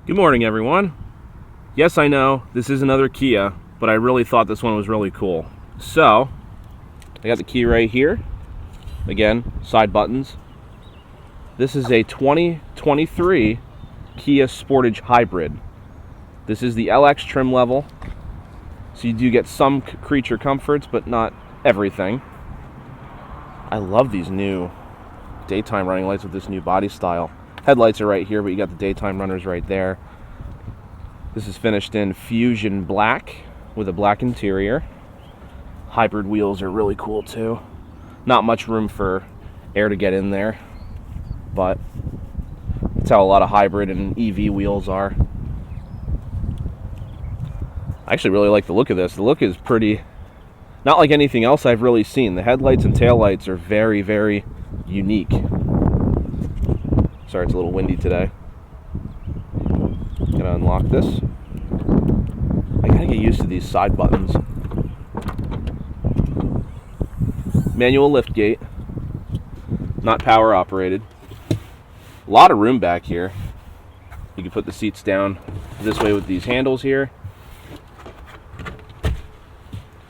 Good morning, everyone. Yes, I know, this is another Kia, but I really thought this one was really cool. So, I got the key right here. Again, side buttons. This is a 2023 Kia Sportage Hybrid. This is the LX trim level, so you do get some creature comforts, but not everything. I love these new daytime running lights with this new body style. Headlights are right here, but you got the daytime runners right there. This is finished in Fusion Black with a black interior. Hybrid wheels are really cool too. Not much room for air to get in there, but that's how a lot of hybrid and EV wheels are. I actually really like the look of this. The look is pretty, not like anything else I've really seen. The headlights and taillights are very, very unique. Sorry, it's a little windy today. Gonna unlock this. I gotta get used to these side buttons. Manual lift gate. Not power operated. A lot of room back here. You can put the seats down this way with these handles here.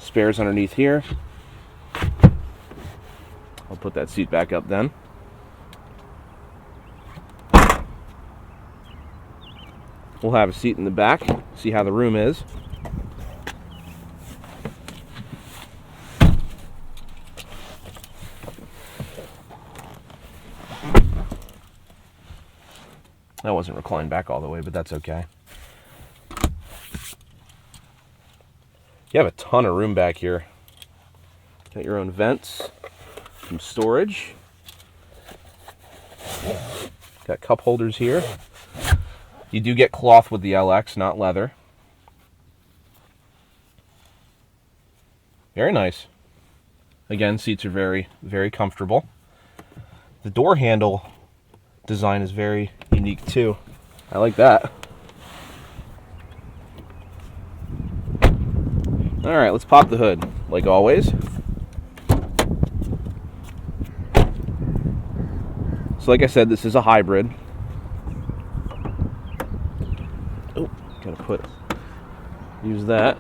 Spares underneath here. I'll put that seat back up then. We'll have a seat in the back, see how the room is. That wasn't reclined back all the way, but that's okay. You have a ton of room back here. Got your own vents, some storage. Got cup holders here. You do get cloth with the LX, not leather. Very nice. Again, seats are very, very comfortable. The door handle design is very unique too. I like that. All right, let's pop the hood, like always. So like I said, this is a hybrid. Oh, gotta use that.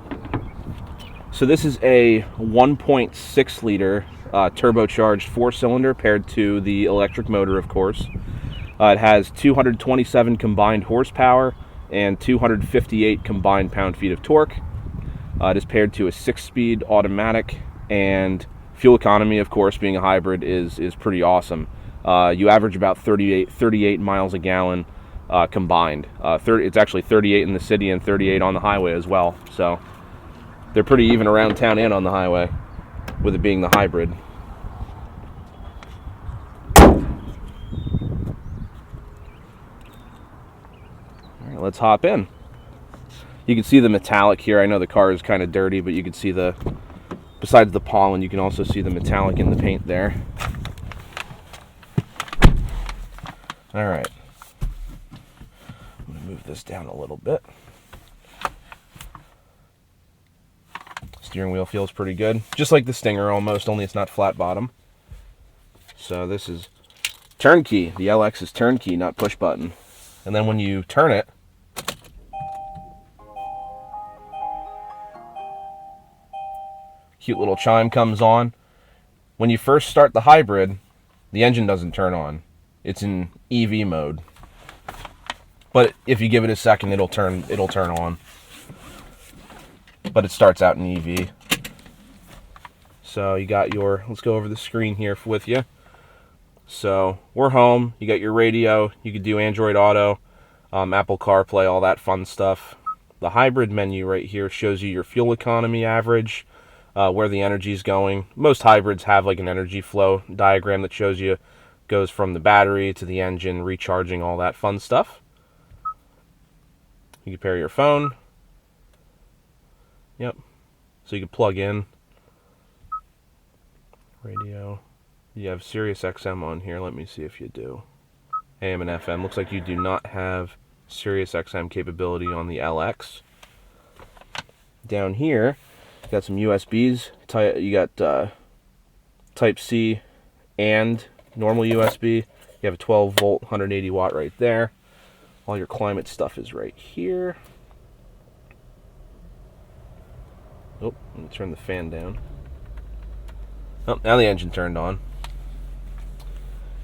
So this is a 1.6 liter turbocharged 4-cylinder paired to the electric motor, of course. It has 227 combined horsepower and 258 combined pound-feet of torque. It is paired to a 6-speed automatic, and fuel economy, of course, being a hybrid, is pretty awesome. You average about 38 miles a gallon combined. It's actually 38 in the city and 38 on the highway as well. So they're pretty even around town and on the highway, with it being the hybrid. All right, let's hop in. You can see the metallic here. I know the car is kind of dirty, but you can see besides the pollen, you can also see the metallic in the paint there. All right. I'm going to move this down a little bit. Steering wheel feels pretty good. Just like the Stinger almost, only it's not flat bottom. So this is turnkey. The LX is turnkey, not push button. And then when you turn it, cute little chime comes on. When you first start the hybrid, the engine doesn't turn on. It's in EV mode. But if you give it a second, it'll turn on. But it starts out in EV. So you got let's go over the screen here with you. So we're home. You got your radio. You could do Android Auto, Apple CarPlay, all that fun stuff. The hybrid menu right here shows you your fuel economy average, where the energy is going. Most hybrids have like an energy flow diagram that shows you goes from the battery to the engine, recharging, all that fun stuff. You can pair your phone. Yep. So you can plug in radio. You have Sirius XM on here. Let me see if you do. AM and FM. Looks like you do not have Sirius XM capability on the LX. Down here, you got some USBs. You got Type C and normal USB. You have a 12 volt 180 watt right there. All your climate stuff is right here. Oh, let me turn the fan down. Oh, now the engine turned on.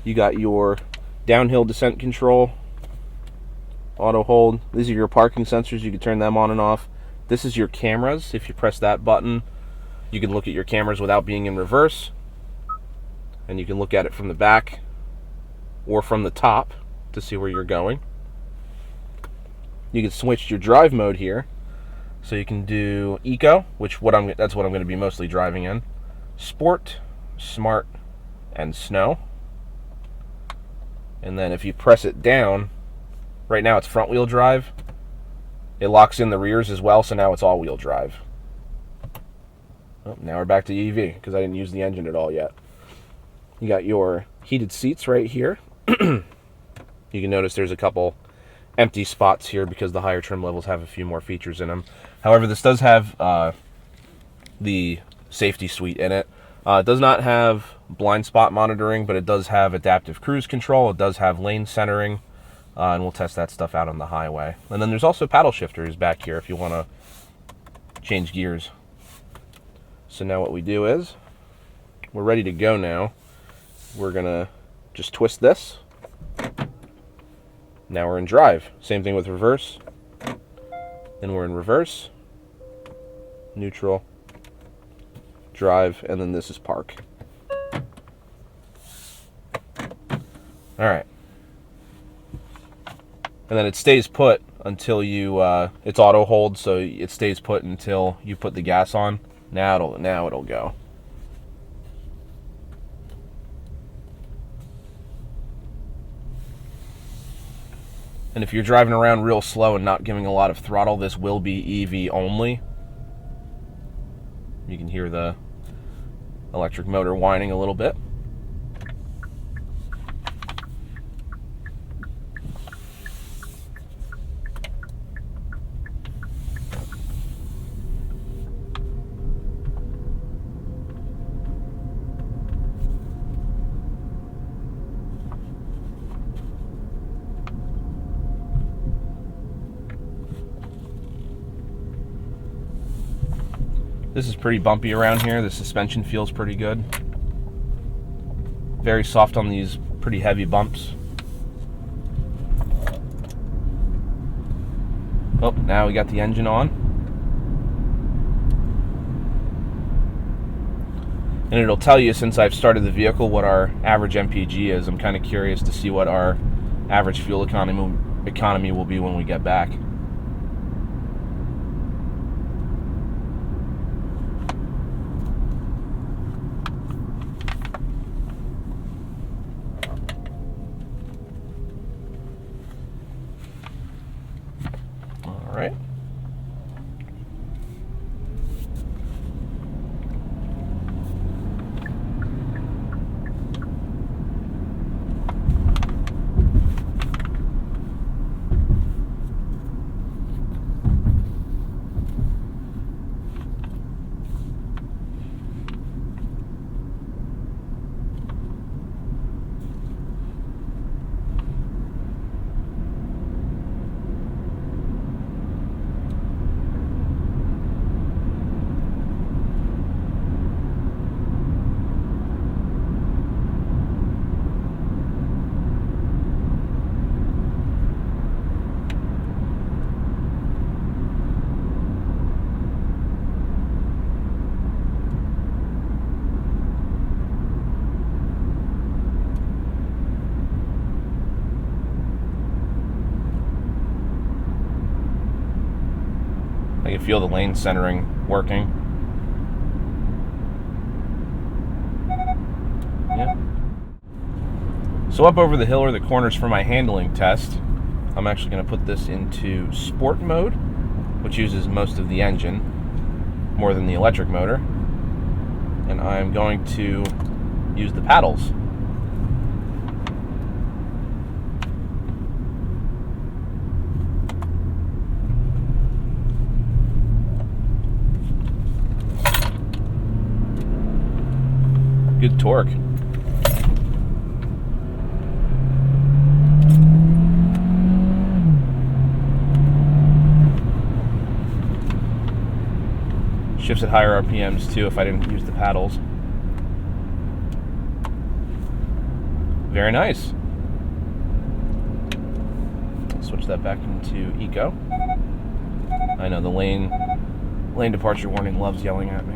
You got your downhill descent control, auto hold. These are your parking sensors. You can turn them on and off. This is your cameras. If you press that button, you can look at your cameras without being in reverse. And you can look at it from the back or from the top to see where you're going. You can switch your drive mode here. So you can do Eco, which that's what I'm going to be mostly driving in. Sport, Smart, and Snow. And then if you press it down, right now it's front wheel drive. It locks in the rears as well, so now it's all wheel drive. Oh, now we're back to EV because I didn't use the engine at all yet. You got your heated seats right here. You can notice there's a couple empty spots here because the higher trim levels have a few more features in them. However, this does have the safety suite in it. It does not have blind spot monitoring, but it does have adaptive cruise control. It does have lane centering, and we'll test that stuff out on the highway. And then there's also paddle shifters back here if you want to change gears. So now what we do is, we're ready to go now. We're going to just twist this. Now we're in drive. Same thing with reverse. Then we're in reverse, neutral, drive, and then this is park. All right. And then it stays put until you, it's auto hold, so it stays put until you put the gas on. Now it'll go. And if you're driving around real slow and not giving a lot of throttle, this will be EV only. You can hear the electric motor whining a little bit. This is pretty bumpy around here. The suspension feels pretty good. Very soft on these pretty heavy bumps. Oh, now we got the engine on. And it'll tell you, since I've started the vehicle, what our average MPG is. I'm kind of curious to see what our average fuel economy will be when we get back. Right. I can feel the lane centering working. Yeah. So up over the hill are the corners for my handling test. I'm actually going to put this into sport mode, which uses most of the engine, more than the electric motor. And I'm going to use the paddles. Good torque. Shifts at higher RPMs too if I didn't use the paddles. Very nice. Switch that back into Eco. I know the lane departure warning loves yelling at me.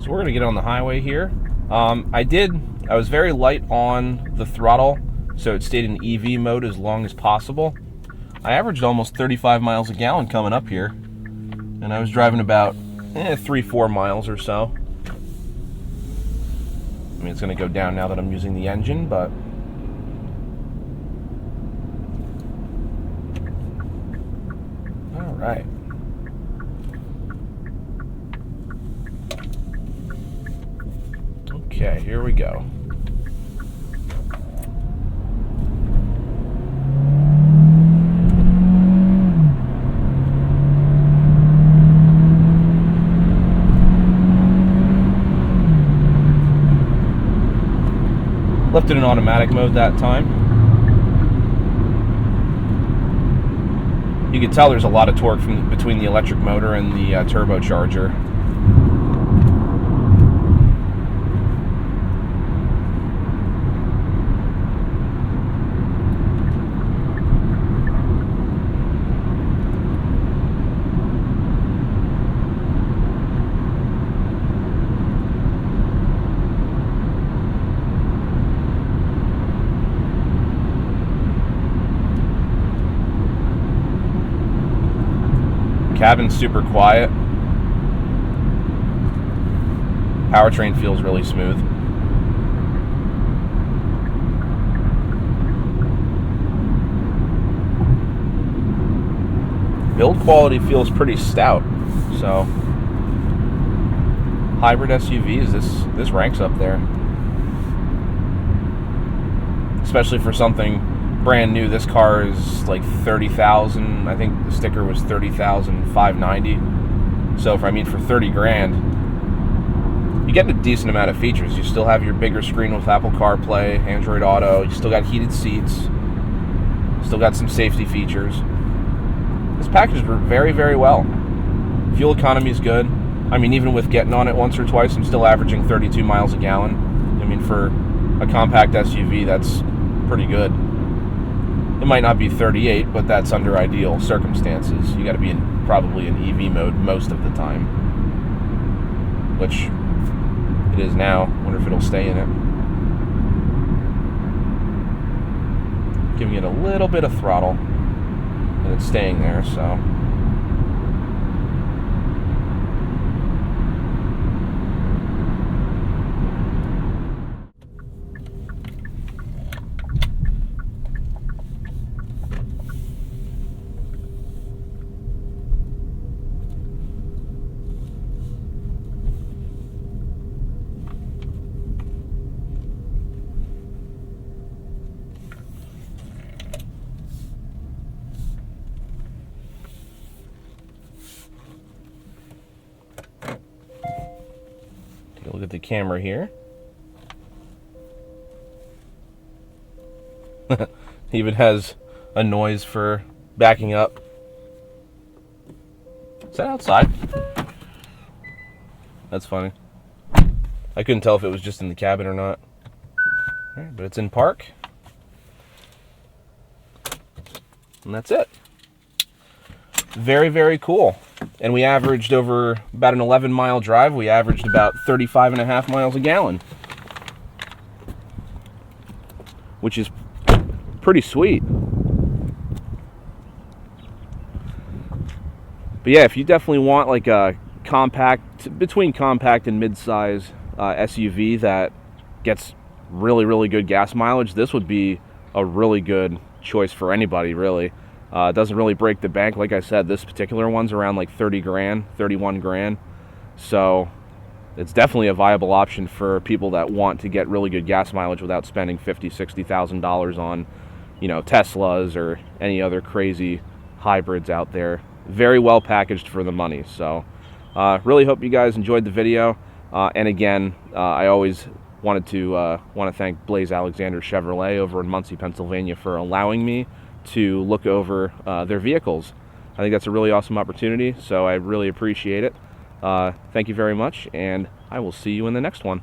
So we're gonna get on the highway here. I was very light on the throttle, so it stayed in EV mode as long as possible. I averaged almost 35 miles a gallon coming up here, and I was driving about 3-4 miles or so. I mean, it's gonna go down now that I'm using the engine, but all right. Okay, here we go. Left it in automatic mode that time. You can tell there's a lot of torque between the electric motor and the turbocharger. Cabin's super quiet. Powertrain feels really smooth. Build quality feels pretty stout. So hybrid SUVs, this ranks up there. Especially for something brand new. This car is like 30,000. I think the sticker was 30,590. So for 30 grand, you get a decent amount of features. You still have your bigger screen with Apple CarPlay, Android Auto. You still got heated seats. Still got some safety features. This package worked very, very well. Fuel economy is good. I mean, even with getting on it once or twice, I'm still averaging 32 miles a gallon. I mean, for a compact SUV, that's pretty good. It might not be 38, but that's under ideal circumstances. You got to be probably in EV mode most of the time, which it is now. Wonder if it'll stay in it. Giving it a little bit of throttle, and it's staying there, so. Look at the camera here. Even has a noise for backing up. Is that outside? That's funny. I couldn't tell if it was just in the cabin or not. All right, but it's in park. And that's it. Very, very cool. And we averaged over about an 11-mile drive. We averaged about 35.5 miles a gallon, which is pretty sweet. But yeah, if you definitely want like a compact, between compact and mid-size SUV that gets really, really good gas mileage, this would be a really good choice for anybody, really. It doesn't really break the bank. Like I said, this particular one's around like 30 grand, 31 grand. So it's definitely a viable option for people that want to get really good gas mileage without spending $50,000, $60,000 on, you know, Teslas or any other crazy hybrids out there. Very well packaged for the money. So really hope you guys enjoyed the video. And again, I always wanted to thank Blaise Alexander Chevrolet over in Muncy, Pennsylvania, for allowing me to look over their vehicles. I think that's a really awesome opportunity, so I really appreciate it. Thank you very much, and I will see you in the next one.